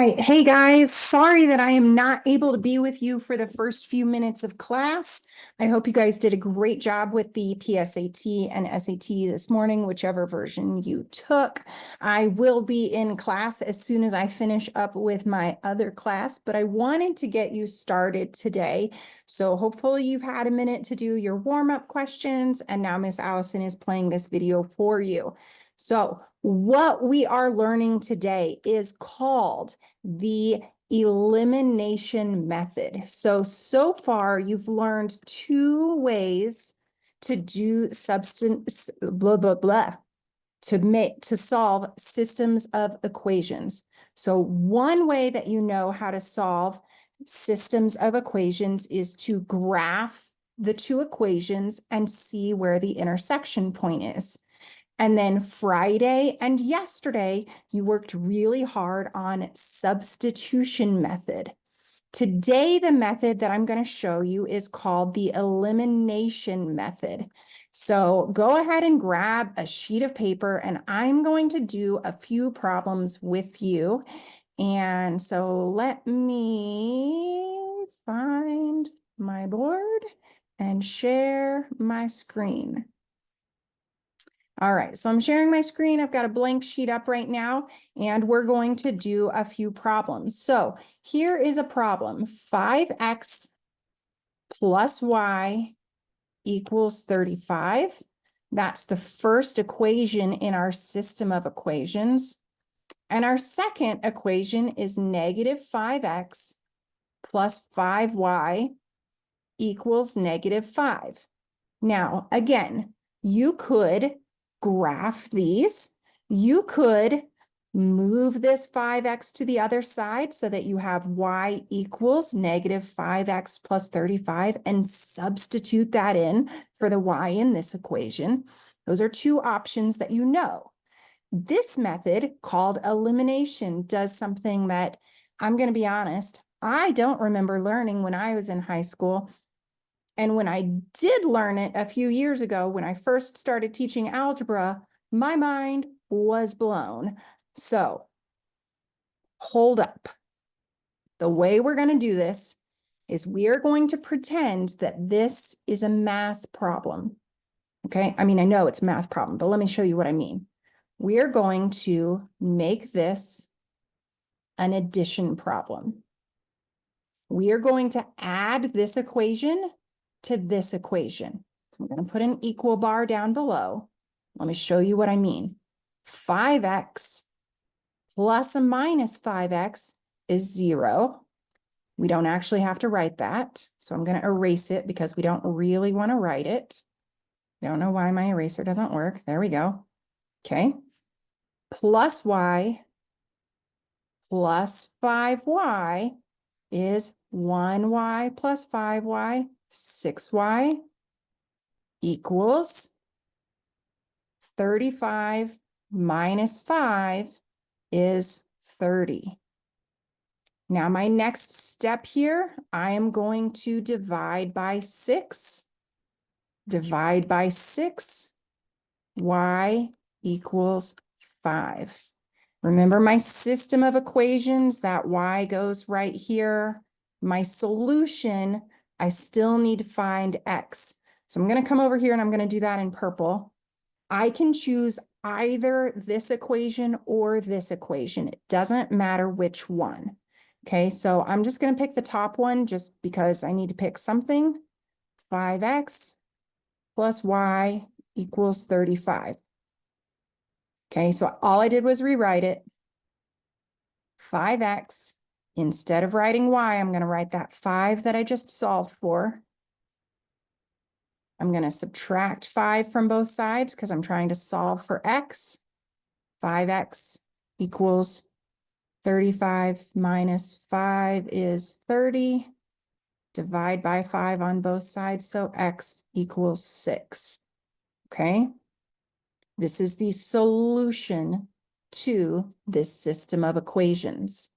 right. Hey guys, sorry that I am not able to be with you for the first few minutes of class. I hope you guys did a great job with the PSAT and SAT this morning, whichever version you took. I will be in class as soon as I finish up with my other class, but I wanted to get you started today. So hopefully you've had a minute to do your warm-up questions, and now Miss Allison is playing this video for you. So what we are learning today is called the elimination method. So far you've learned two ways to do substance, blah, blah, blah, to solve systems of equations. So one way that you know how to solve systems of equations is to graph the two equations and see where the intersection point is. And then Friday and yesterday, you worked really hard on substitution method. Today, the method that I'm going to show you is called the elimination method. So go ahead and grab a sheet of paper, and I'm going to do a few problems with you. And so let me find my board and share my screen. All right, so I'm sharing my screen. I've got a blank sheet up right now, and we're going to do a few problems. So here is a problem. 5x plus y equals 35. That's the first equation in our system of equations. And our second equation is negative 5x plus 5y equals negative 5. Now, again, you could graph these. You could move this 5x to the other side so that you have y equals negative 5x plus 35 and substitute that in for the y in this equation. Those are two options that you know. This method, called elimination, does something that, I'm going to be honest, I don't remember learning when I was in high school. And when I did learn it a few years ago, when I first started teaching algebra, my mind was blown. So hold up. The way we're going to do this is we are going to pretend that this is a math problem. Okay, I mean, I know it's a math problem, but let me show you what I mean. We are going to make this an addition problem. We are going to add this equation to this equation. So I'm going to put an equal bar down below. Let me show you what I mean. 5x plus a minus 5x is 0. We don't actually have to write that. So I'm going to erase it because we don't really want to write it. I don't know why my eraser doesn't work. There we go. Okay. Plus y plus 5y is 1y plus 5y, 6y equals 35 minus 5 is 30. Now my next step here, I am going to divide by 6. Divide by 6, y equals 5. Remember my system of equations, that y goes right here. My solution, I still need to find x. So I'm going to come over here and I'm going to do that in purple. I can choose either this equation or this equation. It doesn't matter which one. Okay, so I'm just going to pick the top one just because I need to pick something. 5x plus y equals 35. Okay, so all I did was rewrite it. 5x, instead of writing y, I'm going to write that 5 that I just solved for. I'm going to subtract 5 from both sides because I'm trying to solve for x. 5x equals 35 minus 5 is 30. Divide by 5 on both sides, so x equals 6. Okay? This is the solution to this system of equations.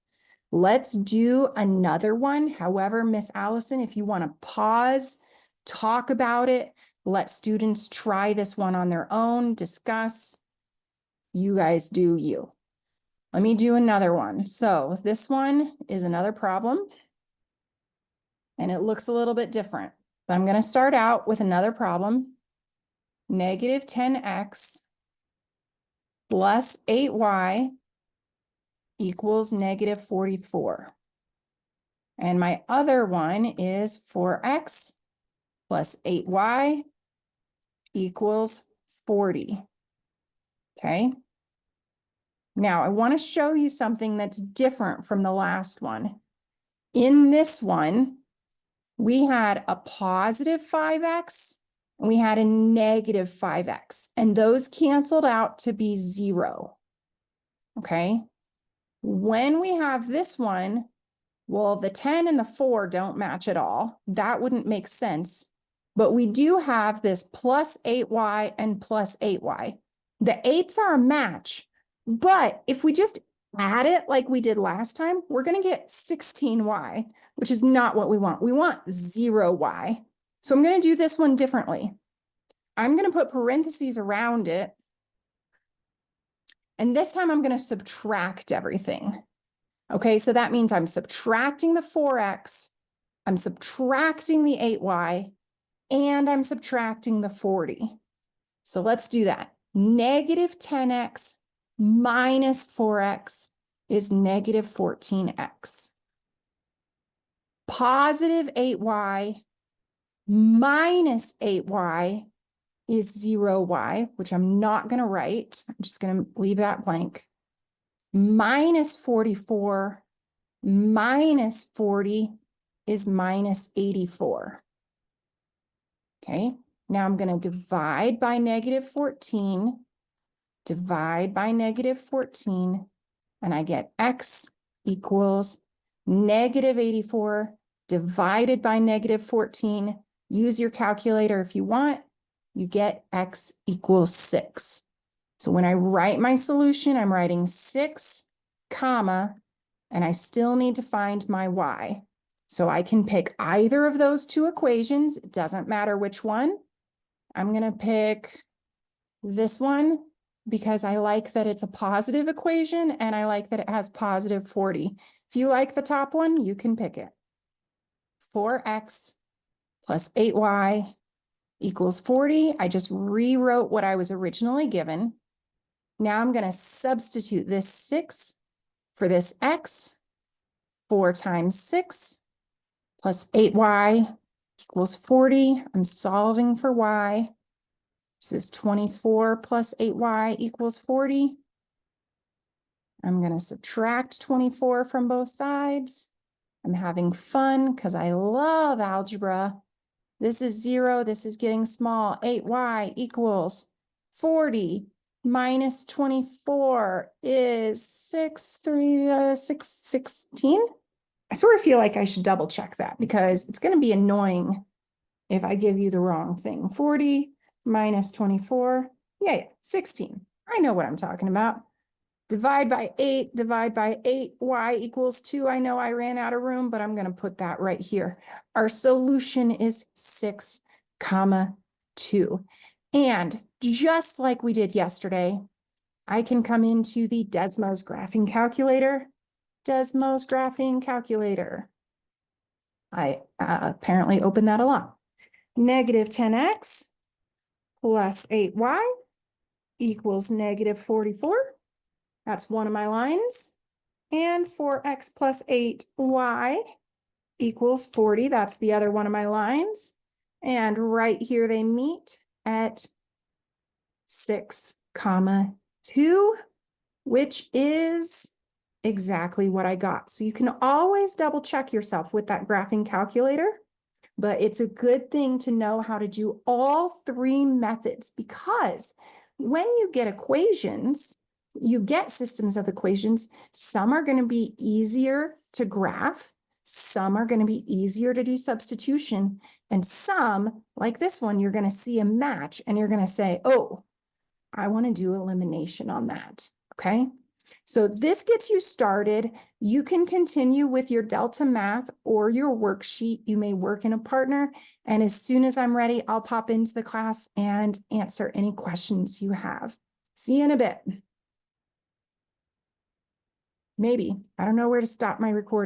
Let's do another one. However, Miss Allison, if you want to pause, talk about it, let students try this one on their own, discuss. You guys do you. Let me do another one. So this one is another problem, and it looks a little bit different, but I'm going to start out with another problem. Negative 10x plus 8y equals negative 44. And my other one is 4x plus 8y equals 40. Okay. Now I want to show you something that's different from the last one. In this one, we had a positive 5x and we had a negative 5x, and those canceled out to be 0. Okay. When we have this one, well, the 10 and the 4 don't match at all. That wouldn't make sense. But we do have this plus 8y and plus 8y. The 8s are a match. But if we just add it like we did last time, we're going to get 16y, which is not what we want. We want 0y. So I'm going to do this one differently. I'm going to put parentheses around it. And this time I'm going to subtract everything. Okay, so that means I'm subtracting the 4x, I'm subtracting the 8y, and I'm subtracting the 40. So let's do that. Negative 10x minus 4x is negative 14x. Positive 8y minus 8y is 0y, which I'm not going to write. I'm just going to leave that blank. Minus 44 minus 40 is minus 84. Okay, now I'm going to divide by negative 14, divide by negative 14, and I get x equals negative 84 divided by negative 14. Use your calculator if you want. You get x equals 6. So when I write my solution, I'm writing 6, comma, and I still need to find my y. So I can pick either of those two equations. It doesn't matter which one. I'm going to pick this one because I like that it's a positive equation and I like that it has positive 40. If you like the top one, you can pick it. 4x plus 8y equals 40. I just rewrote what I was originally given. Now I'm going to substitute this 6 for this x. 4 times 6 plus 8y equals 40. I'm solving for y. This is 24 plus 8y equals 40. I'm going to subtract 24 from both sides. I'm having fun because I love algebra. This is 0. This is getting small. 8y equals 40. Minus 24 is 16. I sort of feel like I should double check that because it's going to be annoying if I give you the wrong thing. 40 minus 24. Yeah, 16. I know what I'm talking about. Divide by 8, divide by 8, y equals 2. I know I ran out of room, but I'm going to put that right here. Our solution is 6, comma 2. And just like we did yesterday, I can come into the Desmos graphing calculator. Desmos graphing calculator. I apparently opened that a lot. Negative 10x plus 8y equals negative 44. That's one of my lines. And 4x plus 8y equals 40. That's the other one of my lines. And right here they meet at 6, comma 2, which is exactly what I got. So you can always double check yourself with that graphing calculator, but it's a good thing to know how to do all 3 methods, because when you get equations, you get systems of equations. Some are going to be easier to graph. Some are going to be easier to do substitution. And some, like this one, you're going to see a match and you're going to say, oh, I want to do elimination on that. Okay. So this gets you started. You can continue with your Delta math or your worksheet. You may work in a partner. And as soon as I'm ready, I'll pop into the class and answer any questions you have. See you in a bit. Maybe. I don't know where to stop my recording.